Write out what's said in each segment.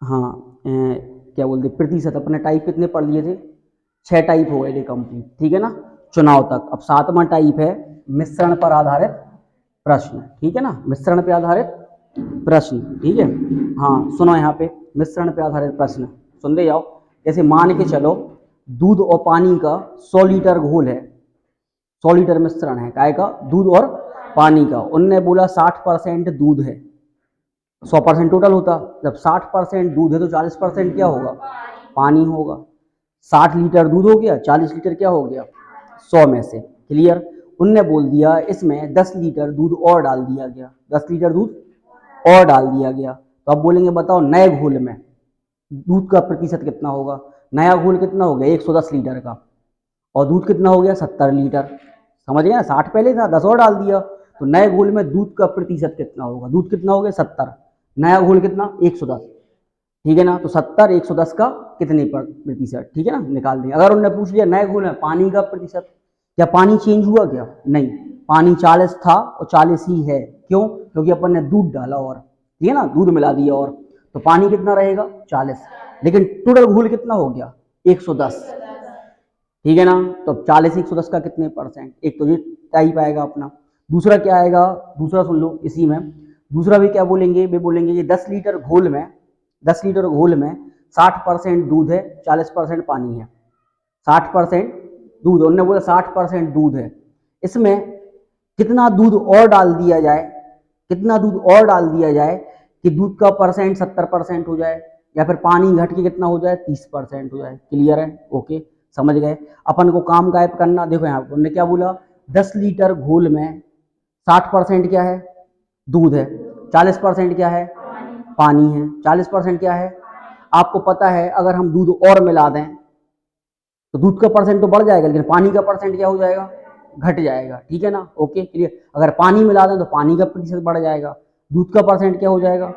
हाँ, क्या बोलते प्रतिशत अपने टाइप कितने पढ़ लिए थे? 6 टाइप हो गए थे कंप्लीट, ठीक है ना, चुनाव तक। अब 7वां टाइप है मिश्रण पर आधारित प्रश्न, ठीक है ना, मिश्रण पे आधारित प्रश्न, ठीक है। हाँ सुनो यहाँ पे, मिश्रण पे आधारित प्रश्न सुनते जाओ। जैसे मान के चलो दूध और पानी का 100 लीटर घोल है, 100 लीटर मिश्रण है, काय का? दूध और पानी का। उनने बोला 60% दूध है, 100% टोटल होता। जब 60% दूध है तो 40% क्या होगा? पानी होगा। 60 लीटर दूध हो गया, 40 लीटर क्या हो गया? 100 में से, क्लियर। उनने बोल दिया इसमें 10 लीटर दूध और डाल दिया गया, 10 लीटर दूध और डाल दिया गया। तो अब बोलेंगे बताओ नए घोल में दूध का प्रतिशत कितना होगा? नया घोल कितना हो गया? 110 लीटर का, और दूध कितना हो गया? 70 लीटर। समझ गए ना, 60 पहले था, 10 और डाल दिया, तो नए घोल में दूध का प्रतिशत कितना होगा? दूध कितना हो गया? 70, नया घोल कितना? 110, ठीक है ना। तो 70 110 का कितने प्रतिशत, ठीक है ना, निकाल देंगे। अगर उन्होंने पूछ लिया नए घोल में पानी का प्रतिशत, क्या पानी चेंज हुआ क्या? नहीं, पानी 40 था और 40 ही है। क्यों? क्योंकि अपन ने दूध डाला और, ठीक है ना, दूध मिला दिया, और तो पानी कितना रहेगा? 40। लेकिन टोटल घोल कितना हो गया? 110, ठीक है ना। तो 40 110 का कितने परसेंट? एक तो ये टाइप आएगा अपना। दूसरा क्या आएगा? दूसरा सुन लो इसी में, दूसरा भी क्या बोलेंगे? वे बोलेंगे कि 10 लीटर घोल में, 10 लीटर घोल में 60% दूध है, 40% पानी है। 60% दूध, उन्होंने बोला 60% दूध है, इसमें कितना दूध और डाल दिया जाए, कितना दूध और डाल दिया जाए कि दूध का परसेंट 70% हो जाए, या फिर पानी घट के कितना हो जाए? 30% हो जाए। क्लियर है? ओके, समझ गए। अपन को काम गायब करना, देखो यहाँ पर उन्होंने क्या बोला, 10 लीटर घोल में 60% क्या है? दूध है, 40% क्या है? पानी है, 40% क्या है? आपको पता है अगर हम दूध और मिला दें तो दूध का परसेंट तो बढ़ जाएगा, लेकिन पानी का परसेंट क्या हो जाएगा? घट जाएगा, ठीक है ना। Okay clear. अगर पानी मिला दें तो पानी का प्रतिशत बढ़ जाएगा, दूध का परसेंट क्या हो जाएगा?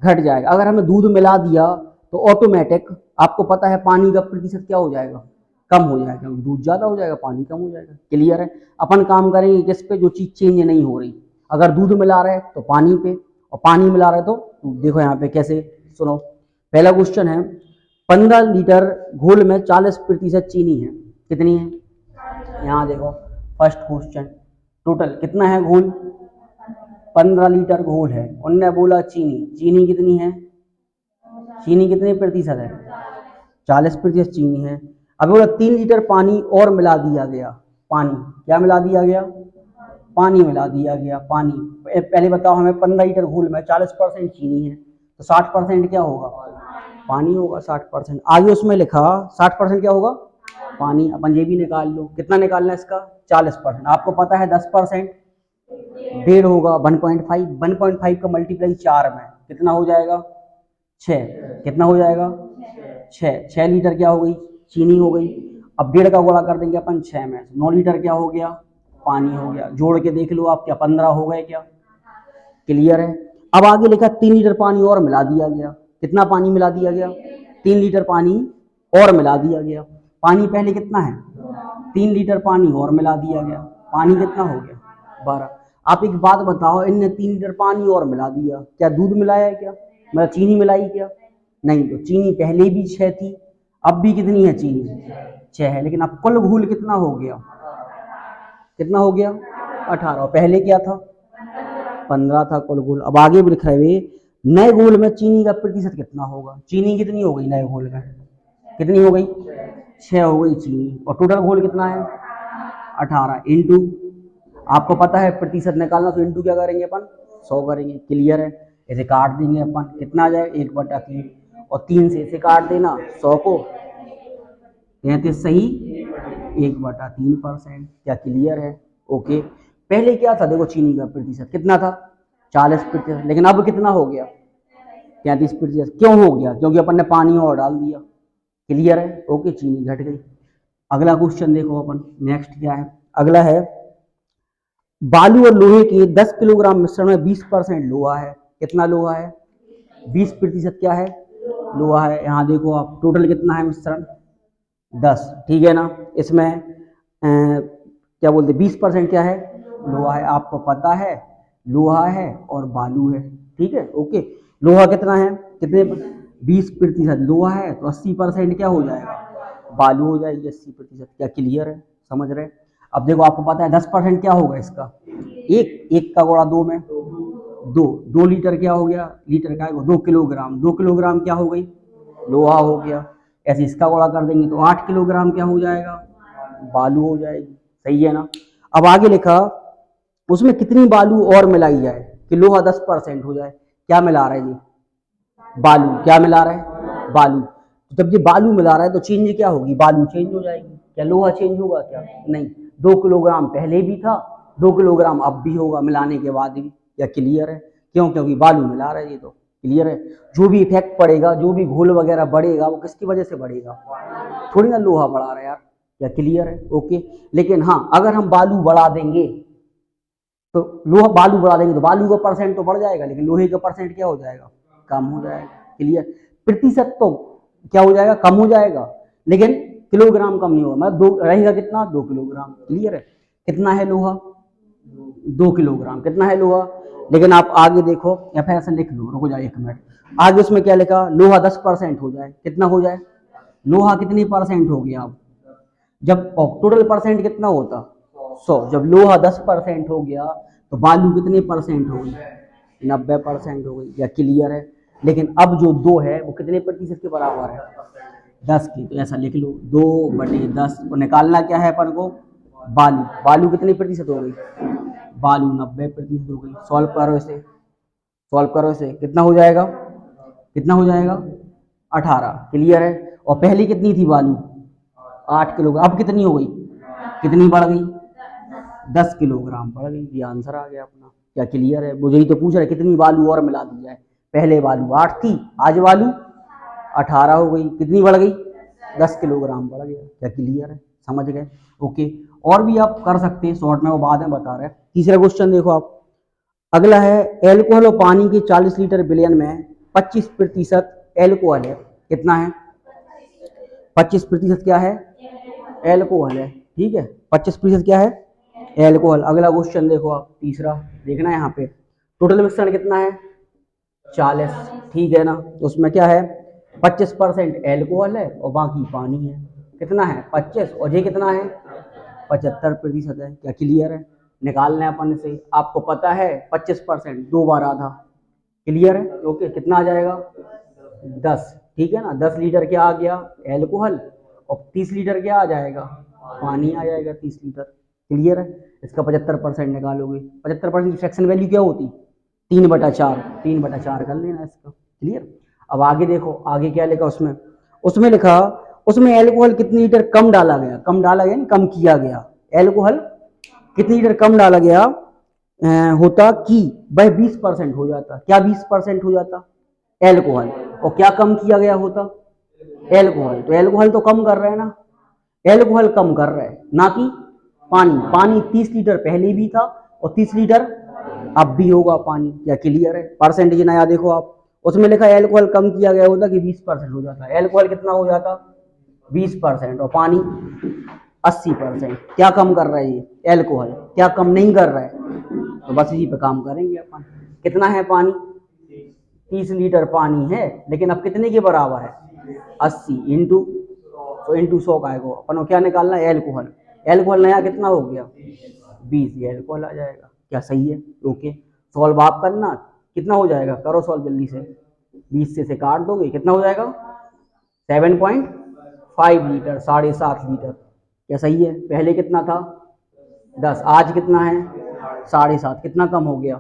घट जाएगा। अगर हमने दूध मिला दिया तो ऑटोमेटिक आपको पता है पानी का प्रतिशत क्या हो जाएगा? कम हो जाएगा, दूध ज्यादा हो जाएगा, पानी कम हो जाएगा। क्लियर है? अपन काम करेंगे किस पे? जो चीज चेंज नहीं हो रही। अगर दूध मिला रहे तो पानी पे, और पानी मिला रहे तो देखो यहाँ पे कैसे, सुनो। पहला क्वेश्चन है, 15 लीटर घोल में 40% चीनी है, कितनी है? यहाँ देखो फर्स्ट क्वेश्चन, टोटल कितना है घोल? 15 लीटर घोल है, उनने बोला चीनी, चीनी कितनी है? चीनी कितने प्रतिशत है? 40% चीनी है। अब बोला 3 लीटर पानी और मिला दिया गया, पानी क्या मिला दिया गया? पानी मिला दिया गया, पानी। पहले बताओ हमें 15 लीटर घोल में 40% चीनी है, तो 60% क्या होगा? पानी होगा 60%। आगे उसमें लिखा 60% क्या होगा? पानी। अपन ये भी निकाल लो, कितना निकालना है इसका? 40%। आपको पता है 10% डेढ़ होगा 1.5, 1.5 का मल्टीप्लाई 4 में कितना हो जाएगा? 6। कितना हो जाएगा? 6। 6 लीटर क्या हो गई? चीनी हो गई। अब डेढ़ का गुणा कर देंगे अपन 6 में, 9 लीटर क्या हो गया? पानी हो गया। जोड़ के देख लो आप, क्या 15 हो गए क्या? क्लियर है? अब आगे लिखा 3 लीटर पानी और मिला दिया गया, कितना पानी मिला दिया गया? 3 लीटर पानी और मिला दिया गया। पानी पहले कितना है? 3 लीटर पानी और मिला दिया गया, पानी कितना हो गया? 12। आप एक बात बताओ, इनने 3 लीटर पानी और मिला दिया, क्या दूध मिलाया है क्या? मतलब चीनी मिलाई क्या? नहीं। तो चीनी पहले भी 6 थी, अब भी कितनी है चीनी? 6 है। लेकिन अब कुल घोल कितना हो गया? कितना हो गया? 18। पहले क्या था? 15 था कुल घोल। अब आगे भी लिख रहे नए घोल में चीनी का प्रतिशत कितना होगा? चीनी कितनी हो गई नए घोल में? कितनी हो गई? 6 हो गई चीनी। और टोटल घोल कितना है? 18 इंटू, आपको पता है प्रतिशत निकालना, तो इंटू क्या करेंगे अपन? 100 करेंगे। क्लियर है? इसे काट देंगे अपन, कितना आ जाए? 1/3, और 3 से इसे काट देना 100 को, 33 सही 1/3%। क्या क्लियर है? ओके। पहले क्या था देखो, चीनी का प्रतिशत कितना था? 40%, लेकिन अब कितना हो गया? 33%। क्यों हो गया? क्योंकि अपन ने पानी और डाल दिया। क्लियर है? ओके, चीनी घट गई। अगला क्वेश्चन देखो अपन, नेक्स्ट क्या है? अगला है, बालू और लोहे के 10 किलोग्राम मिश्रण में 20% लोहा है, कितना लोहा है? 20% क्या है? लोहा है। यहाँ देखो आप, टोटल कितना है मिश्रण? 10, ठीक है ना। इसमें क्या बोलते, 20% क्या है? लोहा है। आपको पता है लोहा है और बालू है, ठीक है। ओके। लोहा कितना है, कितने 20% लोहा है, तो 80% क्या हो जाएगा, बालू हो जाएगी 80%। क्या क्लियर है, समझ रहे हैं। अब देखो आपको पता है 10% क्या होगा इसका, एक एक का गुणा दो में दो, 2 लीटर क्या हो गया, लीटर का 2 किलोग्राम, 2 किलोग्राम क्या हो गई, लोहा हो गया। ऐसे इसका गुणा कर देंगे तो 8 किलोग्राम क्या हो जाएगा, बालू हो जाएगी। सही है ना। अब आगे लिखा उसमें कितनी बालू और मिलाई जाए कि लोहा 10% हो जाए। क्या मिला रहा है ये, बालू। क्या मिला रहा है, बालू। तो जब ये बालू मिला रहा है तो चेंज क्या होगी, बालू चेंज हो जाएगी। क्या लोहा चेंज होगा क्या, नहीं। 2 किलोग्राम पहले भी था, 2 किलोग्राम अब भी होगा मिलाने के बाद भी। क्या क्लियर है, क्यों, क्योंकि बालू मिला रहा है ये तो। क्लियर है। जो भी इफेक्ट पड़ेगा, जो भी घोल वगैरह बढ़ेगा, वो किसकी वजह से बढ़ेगा, थोड़ी ना लोहा बढ़ा रहा है यार। क्या क्लियर है, ओके। लेकिन हाँ, अगर हम बालू बढ़ा देंगे तो लोहा, बालू बढ़ा देंगे तो बालू का परसेंट तो बढ़ जाएगा, लेकिन लोहे का परसेंट क्या हो जाएगा, कम हो जाएगा। क्लियर। प्रतिशत तो क्या हो जाएगा, कम हो जाएगा, लेकिन किलोग्राम कम नहीं होगा। मतलब दो रहेगा कितना, 2 किलोग्राम। क्लियर है। कितना है लोहा, 2 किलोग्राम। कितना है लोहा। लेकिन आप आगे देखो, या फिर ऐसा लिख लो, रुको जाए 1 मिनट। आगे उसमें क्या लिखा, लोहा 10% हो जाए, कितना हो जाए, लोहा कितनी परसेंट हो गया। अब जब टोटल परसेंट कितना होता, 100। जब लोहा 10% हो गया तो बालू कितने परसेंट हो गई, 90% हो गई। या क्लियर है। लेकिन अब जो 2 है वो कितने प्रतिशत के बराबर है, 10 की। तो ऐसा लिख लो 2/10 को निकालना क्या है अपन को, बालू। बालू कितने प्रतिशत हो गई, बालू 90% हो गई। सॉल्व करो इसे, सॉल्व करो इसे, कितना हो जाएगा, कितना हो जाएगा, 18। क्लियर है। और पहले कितनी थी बालू, 8 किलोग्राम। अब कितनी हो गई, कितनी बढ़ गई, 10 किलोग्राम बढ़ गई। ये आंसर आ गया अपना। क्या क्लियर है। मुझे ही तो पूछ रहे कितनी बालू और मिला दी जाए। पहले बालू 8 थी, आज बालू 18 हो गई। कितनी बढ़ गई, 10 किलोग्राम बढ़ गया। क्या क्लियर है, समझ गए, ओके। और भी आप कर सकते हैं शॉर्ट में, वो बाद में बता रहे हैं। तीसरा क्वेश्चन देखो आप। अगला है, एल्कोहल और पानी के 40 लीटर विलयन में 25% एल्कोहल है। कितना है, 25% क्या है, एल्कोहल है। ठीक है, 25% क्या है, एल्कोहल। अगला क्वेश्चन देखो आप, तीसरा देखना है यहाँ पे। टोटल मिश्रण कितना है, 40। ठीक है ना। तो उसमें क्या है, 25% एल्कोहल है और बाकी पानी है। कितना है, 25। और ये कितना है, 75% है। क्या क्लियर है। निकालना है अपन से। आपको पता है 25% 2 बार आधा। क्लियर है, ओके। कितना आ जाएगा, 10। ठीक है ना। 10 लीटर क्या आ गया, एल्कोहल। और 30 लीटर क्या आ जाएगा, पानी आ जाएगा, 30 लीटर। क्लियर है। इसका 75% निकालोगे। 75% की फ्रैक्शन वैल्यू क्या होती, 3/4। 3/4 कर लेना इसका। क्लियर। अब आगे देखो, आगे क्या लिखा उसमें, उसमें लिखा उसमें एल्कोहल कितनी लीटर कम डाला गया, कम डाला गया नहीं, कम किया गया। एल्कोहल कितनी लीटर कम डाला गया होता कि वह 20% हो जाता। क्या 20% हो जाता, एल्कोहल। और क्या कम किया गया होता, एल्कोहल। तो एल्कोहल तो कम कर रहे हैं ना, एल्कोहल कम कर रहे हैं, ना कि पानी। पानी 30 लीटर पहले भी था और 30 लीटर अब भी होगा पानी। क्या क्लियर है। परसेंटेज नया देखो आप, उसमें लिखा एल्कोहल कम किया गया होता कि 20% हो जाता। एल्कोहल कितना हो जाता, 20%। और पानी 80%। क्या कम कर रहा है ये, एल्कोहल। क्या कम नहीं कर रहा है, तो बस इसी पे काम करेंगे अपन। कितना है पानी, 30 लीटर पानी है, लेकिन अब कितने के बराबर है, 80 इंटू, तो इंटू 100 का है वो। अपन को क्या निकालना है, एल्कोहल। एल्कोहल नया कितना हो गया, 20। ये एल्कोहल आ जाएगा। क्या सही है, ओके। सॉल्व आप करना, कितना हो जाएगा, करो सॉल्व जल्दी से। 20 से काट दोगे, कितना हो जाएगा, 7.5 लीटर, 7.5 लीटर। क्या सही है। पहले कितना था, 10, आज कितना है, 7.5। कितना कम हो गया।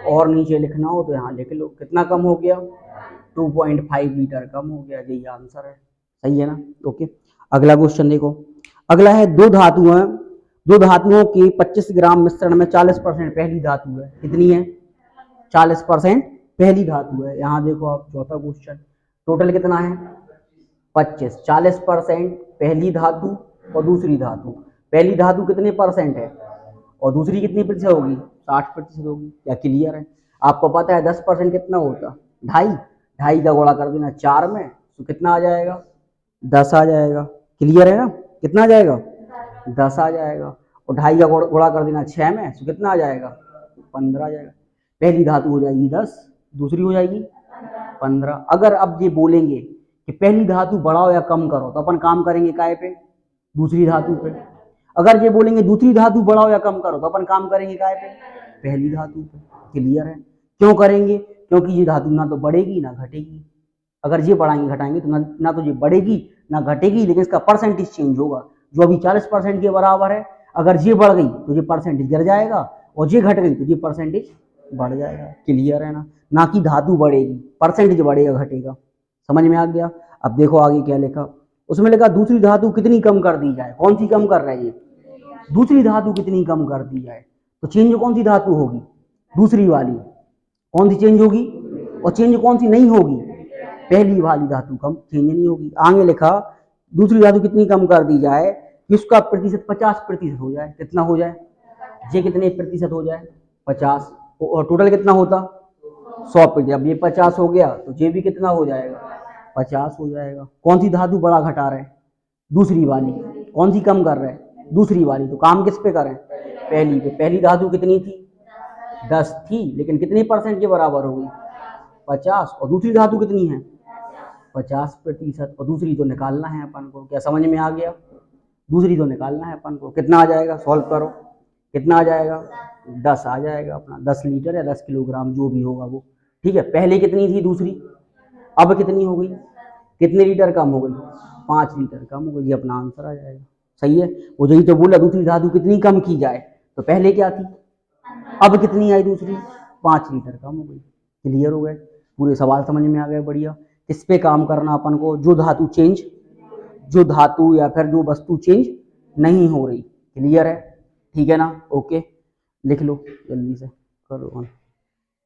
और नीचे लिखना हो तो यहाँ लिख लो, कितना कम हो गया, 2.5 लीटर कम हो गया। यही आंसर है। सही है ना, ओके। अगला क्वेश्चन देखो। अगला है, दो धातु हैं, दो धातुओं के 25 ग्राम मिश्रण में 40% पहली धातु है। कितनी है, 40% पहली धातु है। यहाँ देखो आप, चौथा क्वेश्चन। टोटल कितना है, 25। 40% पहली धातु और दूसरी धातु। पहली धातु कितने परसेंट है और दूसरी कितनी प्रतिशत होगी, 60% होगी। क्या क्लियर है। आपको पता है 10% कितना होता, 2.5। 2.5 का गुणा कर देना 4 में, तो कितना आ जाएगा, 10 आ जाएगा। क्लियर है ना, कितना आ जाएगा, 10 आ जाएगा। और 2.5 का गुणा कर देना 6 में, तो कितना आ जाएगा, 15 आ जाएगा। पहली धातु हो जाएगी 10, दूसरी हो जाएगी 15। अगर अब ये बोलेंगे कि पहली धातु बढ़ाओ या कम करो तो अपन काम करेंगे काय पे, दूसरी धातु पे। अगर ये बोलेंगे दूसरी धातु बढ़ाओ या कम करो तो अपन काम करेंगे काय पे, पहली धातु पे। क्लियर है? क्यों करेंगे? क्योंकि ये धातु ना तो बढ़ेगी ना घटेगी। अगर ये बढ़ाएंगे घटाएंगे तो ना तो ये बढ़ेगी ना घटेगी, लेकिन इसका परसेंटेज चेंज होगा। जो अभी 40% के बराबर है, अगर ये बढ़ गई तो ये परसेंटेज गिर जाएगा, और ये घट गई तो ये परसेंटेज बढ़ जाएगा। क्लियर है ना? ना कि धातु बढ़ेगी, परसेंटेज बढ़ेगा घटेगा। समझ में आ गया? अब देखो आगे क्या लिखा, उसमें लिखा दूसरी धातु कितनी कम कर दी जाए। कौन सी कम कर रहे हैं ये? दूसरी धातु कितनी कम कर दी जाए। तो चेंज कौन सी धातु होगी? दूसरी वाली। कौन सी चेंज होगी? और चेंज कौन सी नहीं होगी? पहली वाली धातु कम चेंज नहीं होगी। आगे लिखा दूसरी धातु कितनी कम कर दी जाए कि उसका प्रतिशत 50% हो जाए। कितना हो जाए? ये कितने प्रतिशत हो जाए? 50। और टोटल कितना होता? 100%। अब ये 50 हो गया तो ये भी कितना हो जाएगा? 50 हो जाएगा। कौन सी धातु बड़ा घटा रहे? दूसरी वाली। कौन सी कम कर रहे? दूसरी वाली। तो काम किस पे करें? पहली पे। पहली धातु कितनी थी? 10 थी, लेकिन कितने परसेंट के बराबर हो गई? 50। और दूसरी धातु कितनी है? 50%। और दूसरी तो निकालना है अपन को। क्या समझ में आ गया? दूसरी तो निकालना है अपन को। कितना आ जाएगा? सॉल्व करो। कितना आ जाएगा? 10 आ जाएगा अपना। 10 लीटर या 10 किलोग्राम जो भी होगा वो। ठीक है? पहले कितनी थी दूसरी, अब कितनी हो गई? कितने लीटर कम हो गई? 5 लीटर कम हो गई। ये अपना आंसर आ जाएगा। सही है? वो यही तो बोला दूसरी धातु कितनी कम की जाए। तो पहले क्या थी, अब कितनी आई दूसरी? 5 लीटर कम हो गई। क्लियर हो गए? पूरे सवाल समझ में आ गए? बढ़िया। इस पे काम करना अपन को, जो धातु चेंज, जो धातु या फिर जो वस्तु चेंज नहीं हो रही। क्लियर है? ठीक है ना? ओके, लिख लो जल्दी से, करो।